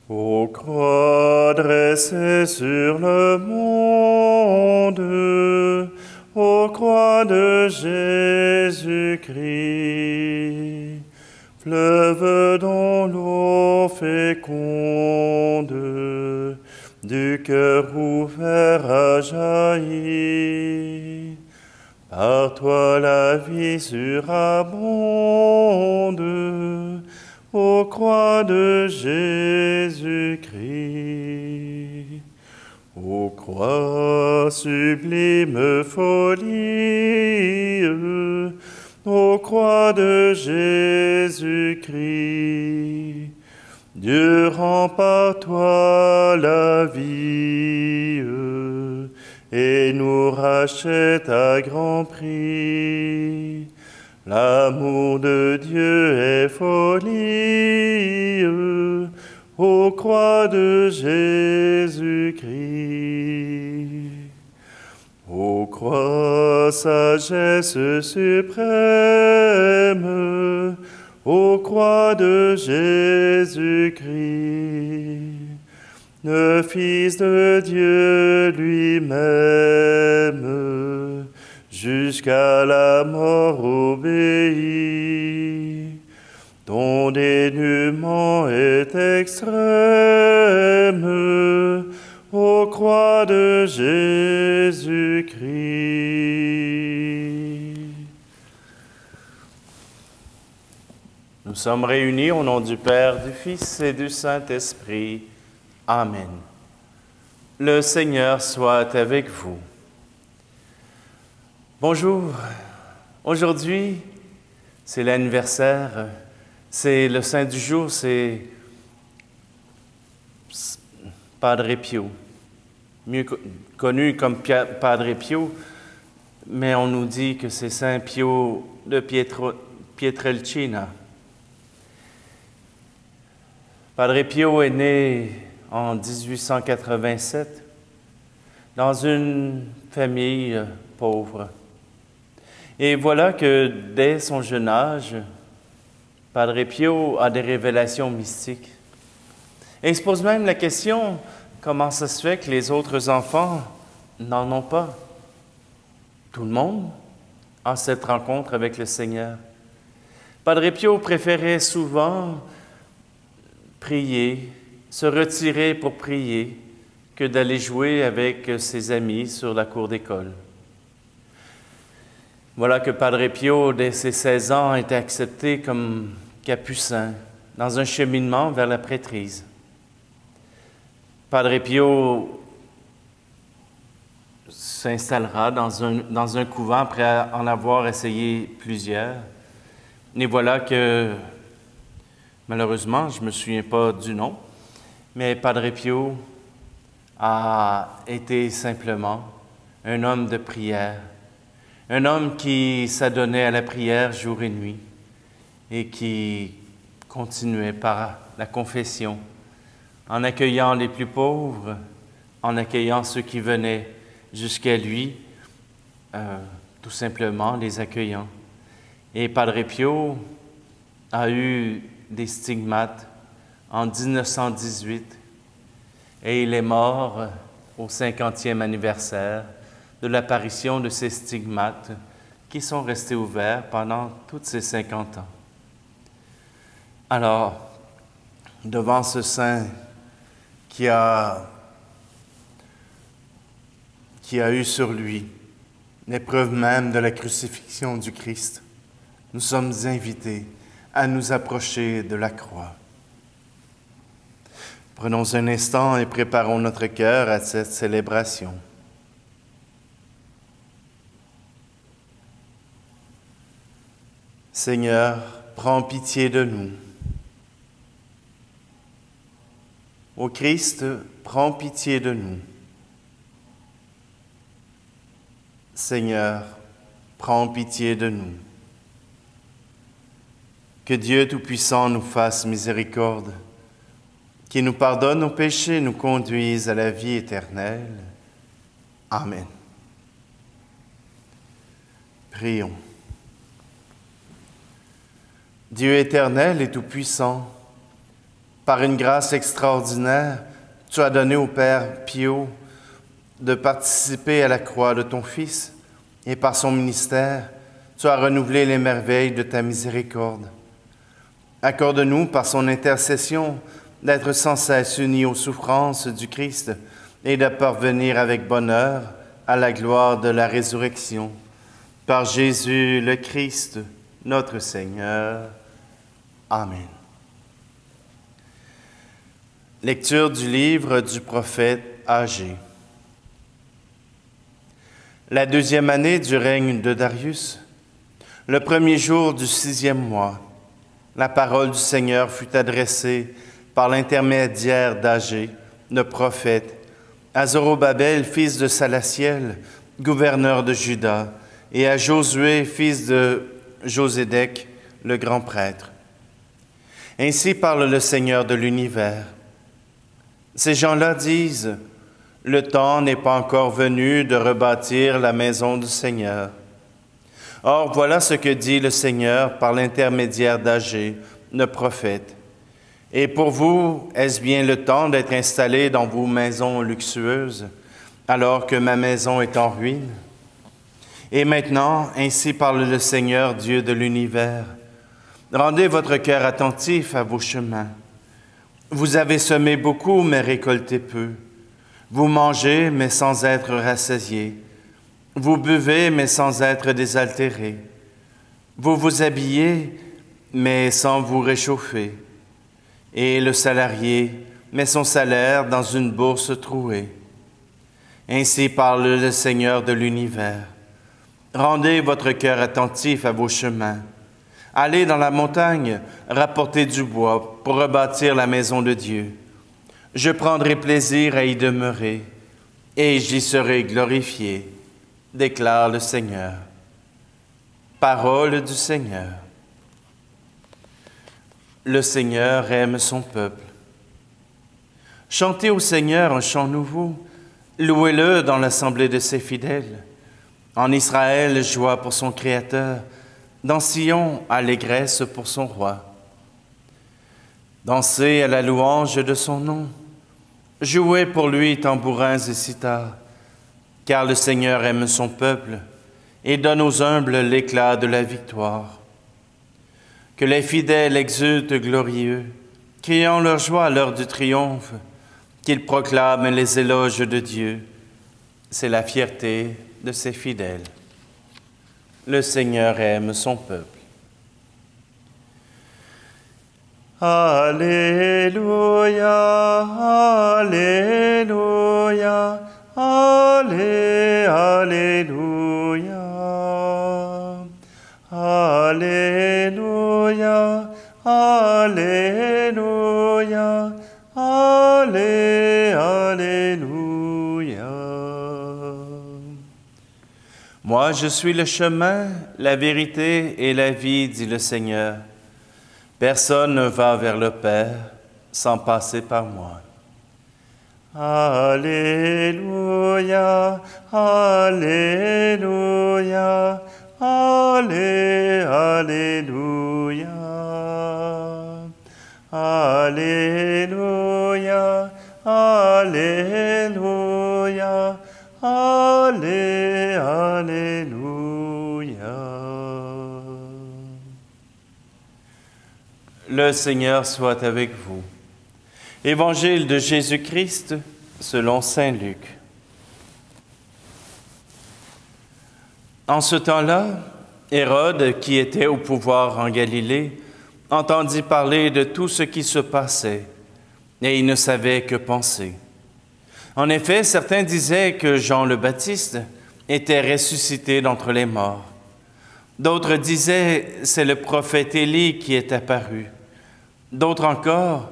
Ô croix dressée sur le monde, ô croix de Jésus-Christ, fleuve dont l'eau féconde du cœur ouvert a jailli. Par toi la vie surabonde, ô croix de Jésus-Christ. Ô croix sublime folie, ô croix de Jésus-Christ, Dieu rend par toi la vie et nous rachète à grand prix. L'amour de Dieu est folie, ô croix de Jésus-Christ. Ô croix, sagesse suprême, ô croix de Jésus-Christ, le Fils de Dieu lui-même, jusqu'à la mort obéit. Ton dénuement est extrême, ô croix de Jésus-Christ. Nous sommes réunis au nom du Père, du Fils et du Saint-Esprit. Amen. Le Seigneur soit avec vous. Bonjour. Aujourd'hui, c'est l'anniversaire, c'est le saint du jour, c'est Padre Pio, mieux connu comme Padre Pio, mais on nous dit que c'est Saint Pio de Pietrelcina. Padre Pio est né en 1887 dans une famille pauvre. Et voilà que dès son jeune âge, Padre Pio a des révélations mystiques. Et il se pose même la question, comment ça se fait que les autres enfants n'en ont pas? Tout le monde a cette rencontre avec le Seigneur. Padre Pio préférait souvent prier, se retirer pour prier, que d'aller jouer avec ses amis sur la cour d'école. Voilà que Padre Pio, dès ses 16 ans, a été accepté comme capucin dans un cheminement vers la prêtrise. Padre Pio s'installera dans un couvent après en avoir essayé plusieurs. Et voilà que, malheureusement, je ne me souviens pas du nom, mais Padre Pio a été simplement un homme de prière, un homme qui s'adonnait à la prière jour et nuit et qui continuait par la confession, en accueillant les plus pauvres, en accueillant ceux qui venaient jusqu'à lui, tout simplement les accueillant. Et Padre Pio a eu des stigmates en 1918 et il est mort au 50e anniversaire de l'apparition de ces stigmates qui sont restés ouverts pendant toutes ces 50 ans. Alors, devant ce saint qui a eu sur lui l'épreuve même de la crucifixion du Christ, nous sommes invités à nous approcher de la croix. Prenons un instant et préparons notre cœur à cette célébration. Seigneur, prends pitié de nous. Ô Christ, prends pitié de nous. Seigneur, prends pitié de nous. Que Dieu Tout-Puissant nous fasse miséricorde, qui nous pardonne nos péchés, nous conduise à la vie éternelle. Amen. Prions. Dieu éternel et tout-puissant, Par une grâce extraordinaire, tu as donné au Père Pio de participer à la croix de ton Fils, et par son ministère, tu as renouvelé les merveilles de ta miséricorde. Accorde-nous, par son intercession, d'être sans cesse unis aux souffrances du Christ et de parvenir avec bonheur à la gloire de la résurrection. Par Jésus le Christ, notre Seigneur. Amen. Lecture du livre du prophète Agée. La 2e année du règne de Darius, le 1er jour du 6e mois, la parole du Seigneur fut adressée par l'intermédiaire d'Agée, le prophète, à Zorobabel, fils de Salatiel, gouverneur de Juda, et à Josué, fils de Josédek, le grand prêtre. Ainsi parle le Seigneur de l'univers. Ces gens-là disent, « Le temps n'est pas encore venu de rebâtir la maison du Seigneur. » Or, voilà ce que dit le Seigneur par l'intermédiaire d'Agée, le prophète. « Et pour vous, est-ce bien le temps d'être installés dans vos maisons luxueuses, alors que ma maison est en ruine? Et maintenant, ainsi parle le Seigneur, Dieu de l'univers, rendez votre cœur attentif à vos chemins. Vous avez semé beaucoup, mais récolté peu. Vous mangez, mais sans être rassasiés. Vous buvez, mais sans être désaltérés. Vous vous habillez, mais sans vous réchauffer. Et le salarié met son salaire dans une bourse trouée. Ainsi parle le Seigneur de l'univers. Rendez votre cœur attentif à vos chemins. Allez dans la montagne, rapportez du bois pour rebâtir la maison de Dieu. Je prendrai plaisir à y demeurer, et j'y serai glorifié, déclare le Seigneur. Parole du Seigneur. Le Seigneur aime son peuple. Chantez au Seigneur un chant nouveau, louez-le dans l'assemblée de ses fidèles. En Israël, joie pour son Créateur, dans Sion, allégresse pour son roi. Dansez à la louange de son nom. Jouez pour lui tambourins et cithars, car le Seigneur aime son peuple et donne aux humbles l'éclat de la victoire. Que les fidèles exultent glorieux, criant leur joie à l'heure du triomphe, qu'ils proclament les éloges de Dieu. C'est la fierté de ses fidèles. Le Seigneur aime son peuple. Alléluia, Alléluia, Alléluia, Alléluia, Alléluia, Alléluia. Moi, je suis le chemin, la vérité et la vie, dit le Seigneur. Personne ne va vers le Père sans passer par moi. Alléluia, Alléluia, Alléluia, Alléluia, Alléluia, Alléluia. Le Seigneur soit avec vous. Évangile de Jésus-Christ selon saint Luc. En ce temps-là, Hérode, qui était au pouvoir en Galilée, entendit parler de tout ce qui se passait, et il ne savait que penser. En effet, certains disaient que Jean le Baptiste était ressuscité d'entre les morts. D'autres disaient, c'est le prophète Élie qui est apparu. D'autres encore,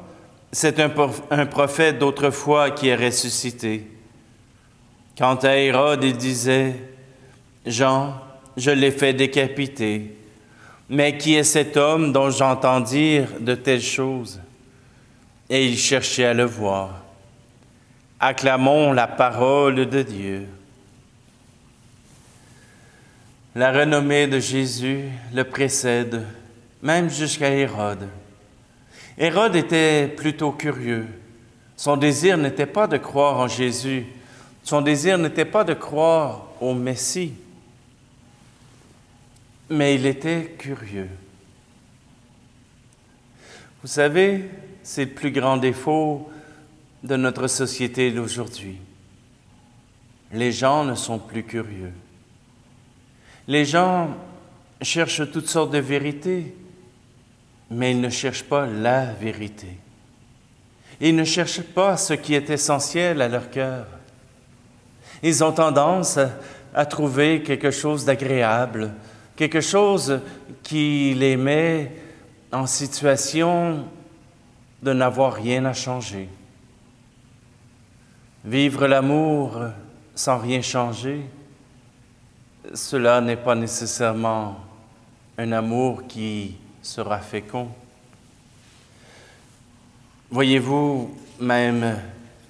c'est un prophète d'autrefois qui est ressuscité. Quant à Hérode, il disait, Jean, je l'ai fait décapiter. Mais qui est cet homme dont j'entends dire de telles choses? Et il cherchait à le voir. Acclamons la parole de Dieu. La renommée de Jésus le précède, même jusqu'à Hérode. Hérode était plutôt curieux. Son désir n'était pas de croire en Jésus. Son désir n'était pas de croire au Messie. Mais il était curieux. Vous savez, c'est le plus grand défaut de notre société d'aujourd'hui. Les gens ne sont plus curieux. Les gens cherchent toutes sortes de vérités, mais ils ne cherchent pas la vérité. Ils ne cherchent pas ce qui est essentiel à leur cœur. Ils ont tendance à trouver quelque chose d'agréable, quelque chose qui les met en situation de n'avoir rien à changer. Vivre l'amour sans rien changer, cela n'est pas nécessairement un amour qui sera fécond. Voyez-vous, même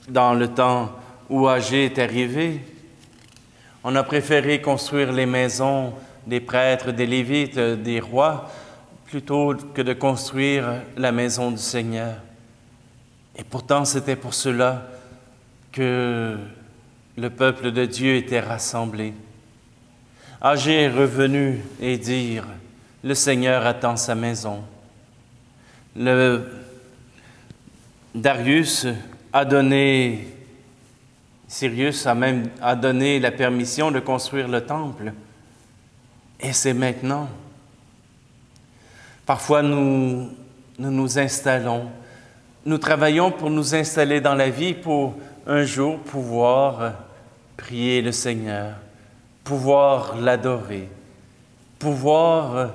dans le temps où Agé est arrivé, on a préféré construire les maisons des prêtres, des Lévites, des rois, plutôt que de construire la maison du Seigneur. Et pourtant, c'était pour cela que le peuple de Dieu était rassemblé. Agé est revenu et dire, « Le Seigneur attend sa maison. » Darius a donné, Cyrus a donné la permission de construire le temple. Et c'est maintenant. Parfois, nous nous installons, nous travaillons pour nous installer dans la vie pour un jour pouvoir prier le Seigneur, pouvoir l'adorer, pouvoir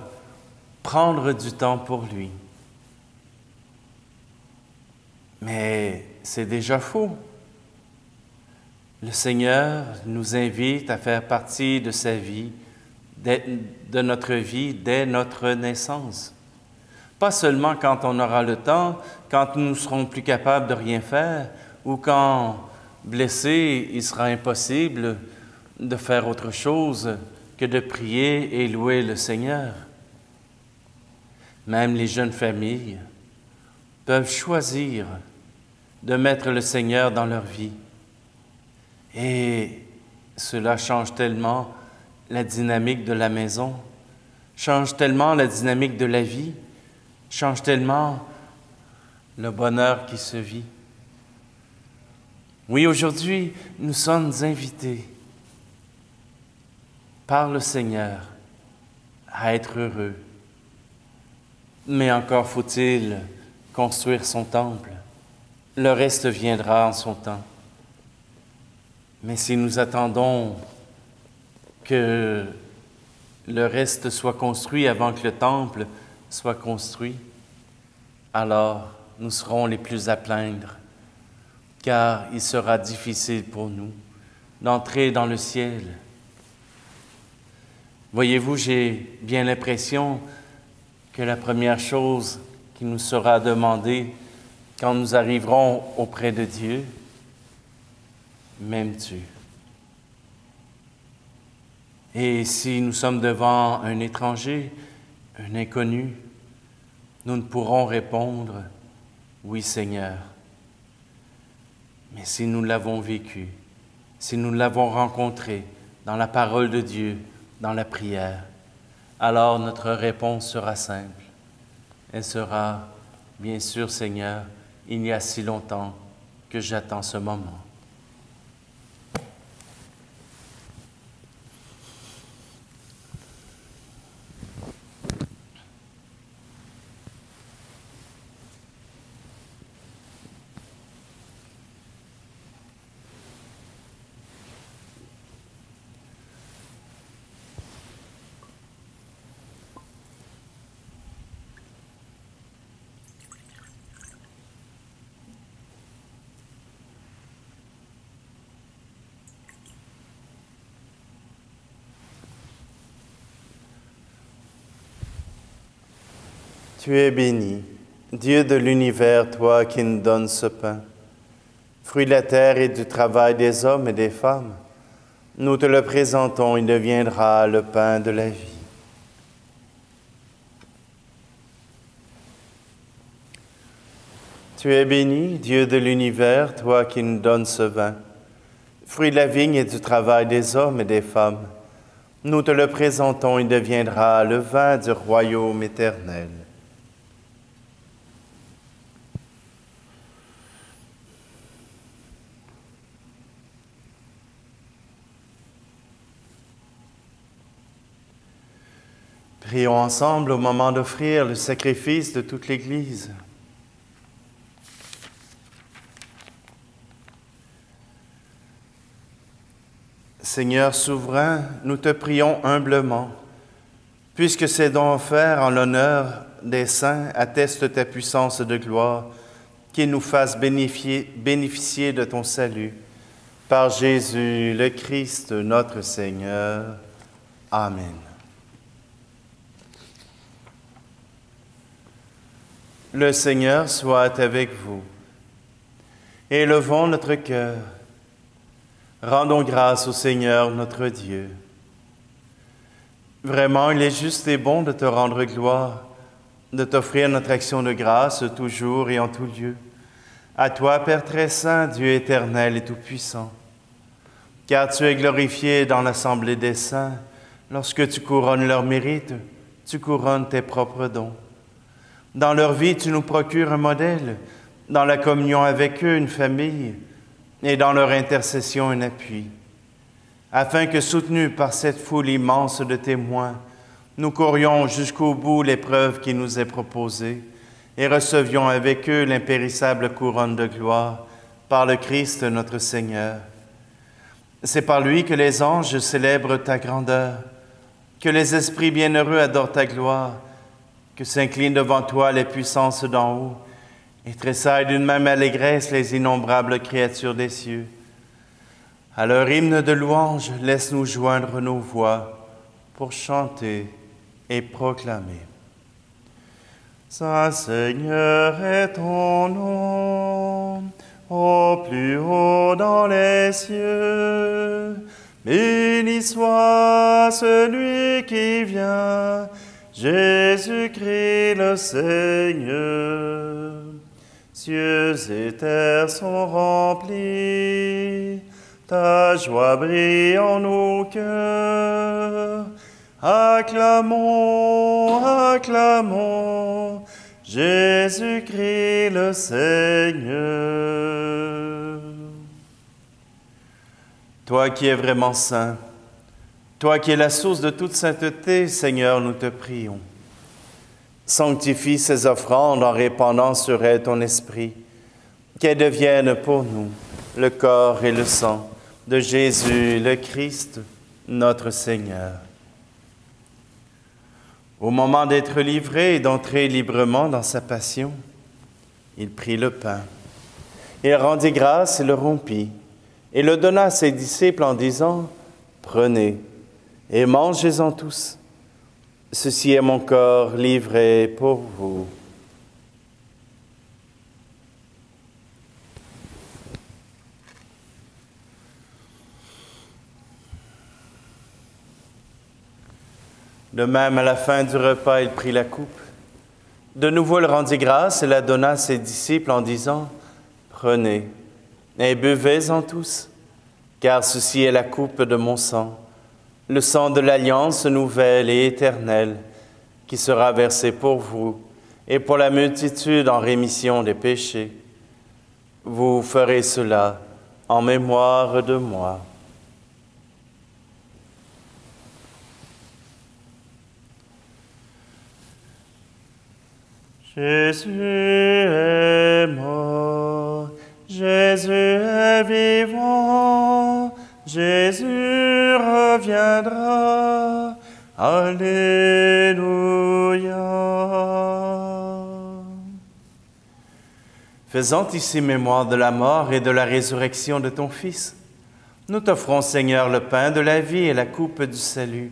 prendre du temps pour lui. Mais c'est déjà faux. Le Seigneur nous invite à faire partie de sa vie, de notre vie dès notre naissance. Pas seulement quand on aura le temps, quand nous ne serons plus capables de rien faire, ou quand, blessés, il sera impossible de faire autre chose que de prier et louer le Seigneur. Même les jeunes familles peuvent choisir de mettre le Seigneur dans leur vie. Et cela change tellement la dynamique de la maison, change tellement la dynamique de la vie, change tellement le bonheur qui se vit. Oui, aujourd'hui, nous sommes invités par le Seigneur à être heureux. Mais encore faut-il construire son temple. Le reste viendra en son temps. Mais si nous attendons que le reste soit construit avant que le temple soit construit, alors nous serons les plus à plaindre, car il sera difficile pour nous d'entrer dans le ciel. Voyez-vous, j'ai bien l'impression que la première chose qui nous sera demandée quand nous arriverons auprès de Dieu, m'aimes-tu? Et si nous sommes devant un étranger, un inconnu, nous ne pourrons répondre « Oui, Seigneur ». Mais si nous l'avons vécu, si nous l'avons rencontré dans la parole de Dieu, dans la prière, alors notre réponse sera simple. Elle sera « Bien sûr, Seigneur, il y a si longtemps que j'attends ce moment. » Tu es béni, Dieu de l'univers, toi qui nous donnes ce pain, fruit de la terre et du travail des hommes et des femmes. Nous te le présentons, il deviendra le pain de la vie. Tu es béni, Dieu de l'univers, toi qui nous donnes ce vin, fruit de la vigne et du travail des hommes et des femmes. Nous te le présentons, il deviendra le vin du royaume éternel. Prions ensemble au moment d'offrir le sacrifice de toute l'Église. Seigneur souverain, nous te prions humblement, puisque ces dons offerts en l'honneur des saints attestent ta puissance de gloire, qu'ils nous fassent bénéficier de ton salut. Par Jésus le Christ, notre Seigneur. Amen. Le Seigneur soit avec vous. Élevons notre cœur. Rendons grâce au Seigneur notre Dieu. Vraiment, il est juste et bon de te rendre gloire, de t'offrir notre action de grâce toujours et en tout lieu. À toi, Père très saint, Dieu éternel et tout-puissant, car tu es glorifié dans l'assemblée des saints. Lorsque tu couronnes leur mérite, tu couronnes tes propres dons. Dans leur vie, tu nous procures un modèle, dans la communion avec eux, une famille, et dans leur intercession un appui, afin que, soutenus par cette foule immense de témoins, nous courions jusqu'au bout l'épreuve qui nous est proposée et recevions avec eux l'impérissable couronne de gloire par le Christ notre Seigneur. C'est par lui que les anges célèbrent ta grandeur, que les esprits bienheureux adorent ta gloire, que s'inclinent devant toi les puissances d'en haut, et tressaillent d'une même allégresse les innombrables créatures des cieux. À leur hymne de louange, laisse-nous joindre nos voix pour chanter et proclamer. Saint Seigneur est ton nom, au plus haut dans les cieux. Béni soit celui qui vient, Jésus-Christ le Seigneur. Cieux et terre sont remplis, ta joie brille en nos cœurs. Acclamons, acclamons, Jésus-Christ le Seigneur. Toi qui es vraiment saint, toi qui es la source de toute sainteté, Seigneur, nous te prions. Sanctifie ces offrandes en répandant sur elles ton esprit, qu'elles deviennent pour nous le corps et le sang de Jésus le Christ, notre Seigneur. Au moment d'être livré et d'entrer librement dans sa passion, il prit le pain. Il rendit grâce et le rompit, et le donna à ses disciples en disant, « Prenez et mangez-en tous. Ceci est mon corps livré pour vous. » De même, à la fin du repas, il prit la coupe. De nouveau, il rendit grâce et la donna à ses disciples en disant, « Prenez et buvez-en tous, car ceci est la coupe de mon sang, le sang de l'alliance nouvelle et éternelle, qui sera versé pour vous et pour la multitude en rémission des péchés. Vous ferez cela en mémoire de moi. » Jésus est mort, Jésus est vivant, Jésus reviendra. Alléluia. Faisant ici mémoire de la mort et de la résurrection de ton Fils, nous t'offrons, Seigneur, le pain de la vie et la coupe du salut.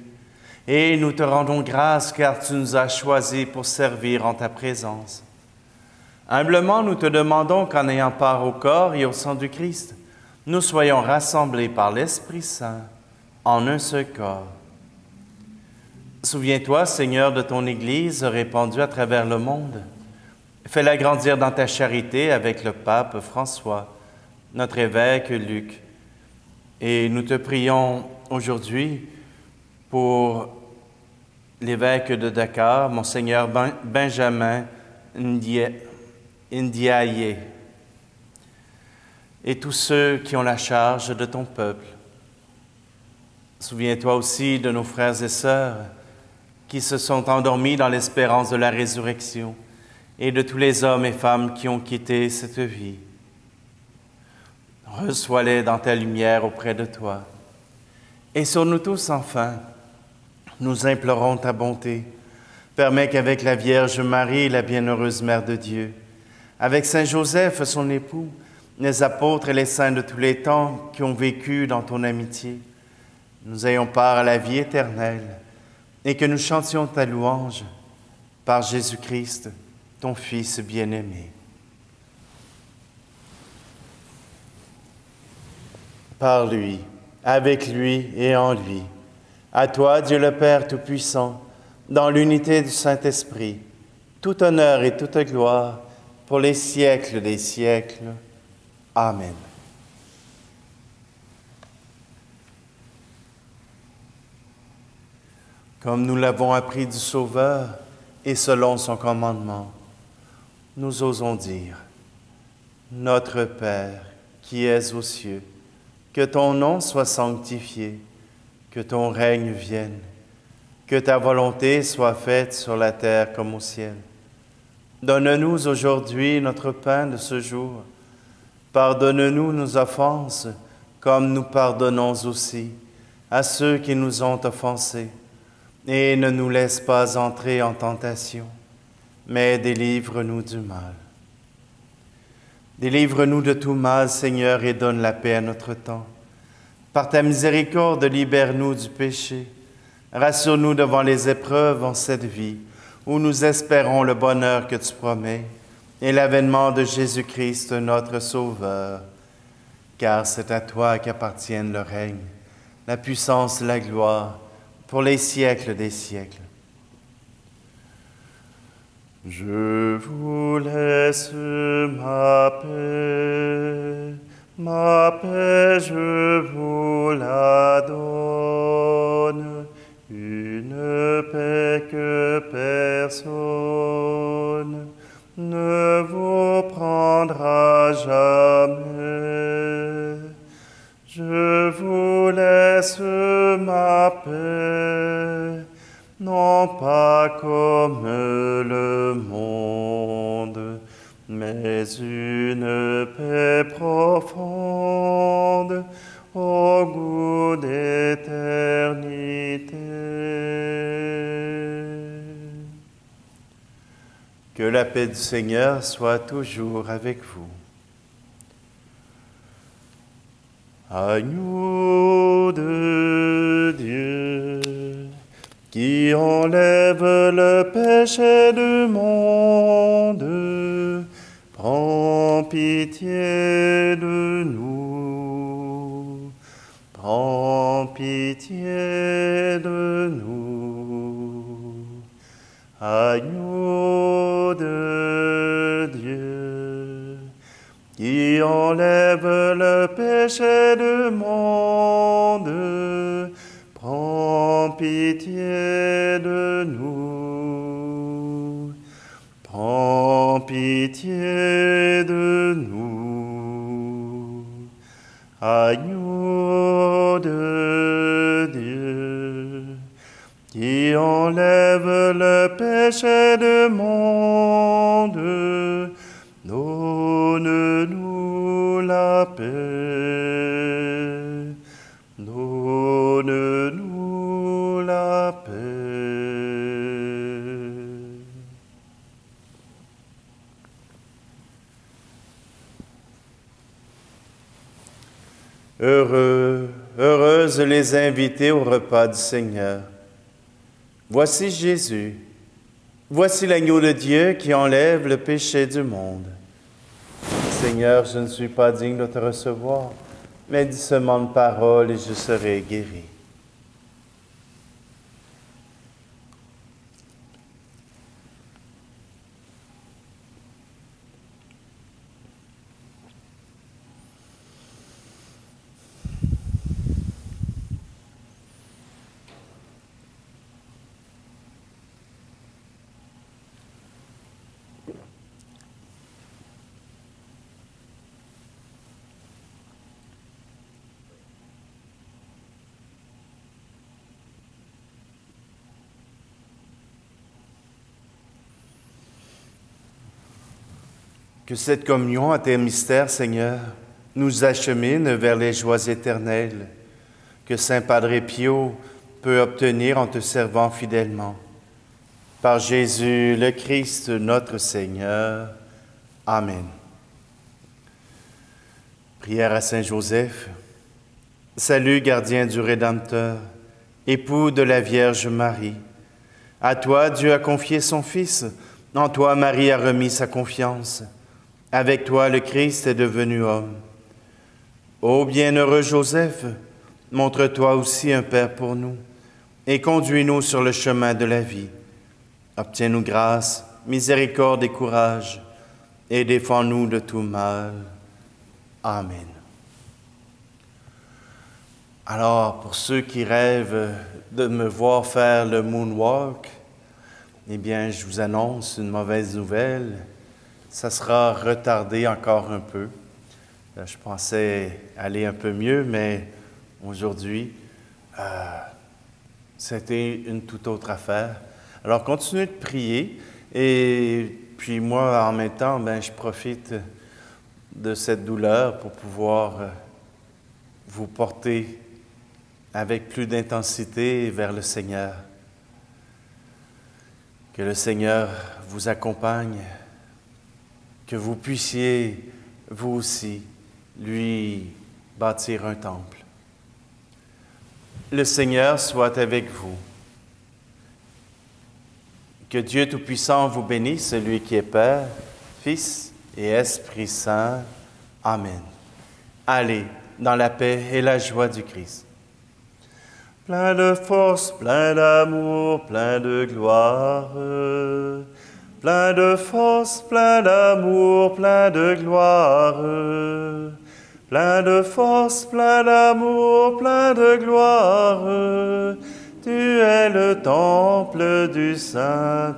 Et nous te rendons grâce car tu nous as choisis pour servir en ta présence. Humblement, nous te demandons qu'en ayant part au corps et au sang du Christ, nous soyons rassemblés par l'Esprit Saint en un seul corps. Souviens-toi, Seigneur, de ton Église répandue à travers le monde. Fais-la grandir dans ta charité avec le pape François, notre évêque Luc. Et nous te prions aujourd'hui pour l'évêque de Dakar, Monseigneur Benjamin Ndiaye, et tous ceux qui ont la charge de ton peuple. Souviens-toi aussi de nos frères et sœurs qui se sont endormis dans l'espérance de la résurrection et de tous les hommes et femmes qui ont quitté cette vie. Reçois-les dans ta lumière auprès de toi. Et sur nous tous, enfin, nous implorons ta bonté. Permets qu'avec la Vierge Marie, la bienheureuse Mère de Dieu, avec Saint Joseph, son époux, les apôtres et les saints de tous les temps qui ont vécu dans ton amitié, nous ayons part à la vie éternelle et que nous chantions ta louange par Jésus-Christ, ton Fils bien-aimé. Par lui, avec lui et en lui, à toi, Dieu le Père Tout-Puissant, dans l'unité du Saint-Esprit, tout honneur et toute gloire pour les siècles des siècles. Amen. Comme nous l'avons appris du Sauveur et selon son commandement, nous osons dire: Notre Père, qui es aux cieux, que ton nom soit sanctifié, que ton règne vienne, que ta volonté soit faite sur la terre comme au ciel. Donne-nous aujourd'hui notre pain de ce jour. Pardonne-nous nos offenses, comme nous pardonnons aussi à ceux qui nous ont offensés. Et ne nous laisse pas entrer en tentation, mais délivre-nous du mal. Délivre-nous de tout mal, Seigneur, et donne la paix à notre temps. Par ta miséricorde, libère-nous du péché. Rassure-nous devant les épreuves en cette vie, où nous espérons le bonheur que tu promets et l'avènement de Jésus-Christ, notre Sauveur. Car c'est à toi qu'appartiennent le règne, la puissance et la gloire, pour les siècles des siècles. Je vous laisse ma paix je vous la donne, une paix que personne ne vous prendra jamais. Je vous laisse ma paix, non pas comme le monde, mais une paix profonde au goût d'éternité. Que la paix du Seigneur soit toujours avec vous. Agneau de Dieu, qui enlève le péché du monde, prends pitié de nous, prends pitié de nous. Agneau de Dieu, qui enlève le péché du monde, prends pitié de nous, prends pitié de nous. Agneau de Dieu, qui enlève le péché du monde, donne-nous la paix, donne-nous la paix. Heureuses les invités au repas du Seigneur. Voici Jésus, voici l'agneau de Dieu qui enlève le péché du monde. Seigneur, je ne suis pas digne de te recevoir, mais dis seulement une parole et je serai guéri. Que cette communion à tes mystères, Seigneur, nous achemine vers les joies éternelles que Saint Padre Pio peut obtenir en te servant fidèlement. Par Jésus le Christ, notre Seigneur. Amen. Prière à Saint Joseph. Salut, gardien du Rédempteur, époux de la Vierge Marie. À toi, Dieu a confié son Fils. En toi, Marie a remis sa confiance. Avec toi, le Christ est devenu homme. Ô bienheureux Joseph, montre-toi aussi un Père pour nous et conduis-nous sur le chemin de la vie. Obtiens-nous grâce, miséricorde et courage et défends-nous de tout mal. Amen. Alors, pour ceux qui rêvent de me voir faire le moonwalk, eh bien, je vous annonce une mauvaise nouvelle. Ça sera retardé encore un peu. Je pensais aller un peu mieux, mais aujourd'hui, c'était une toute autre affaire. Alors, continuez de prier et puis moi, en même temps, je profite de cette douleur pour pouvoir vous porter avec plus d'intensité vers le Seigneur. Que le Seigneur vous accompagne, que vous puissiez, vous aussi, lui bâtir un temple. Le Seigneur soit avec vous. Que Dieu Tout-Puissant vous bénisse, celui qui est Père, Fils et Esprit Saint. Amen. Allez dans la paix et la joie du Christ. Plein de force, plein d'amour, plein de gloire. Plein de force, plein d'amour, plein de gloire. Plein de force, plein d'amour, plein de gloire. Tu es le temple du Saint-Esprit.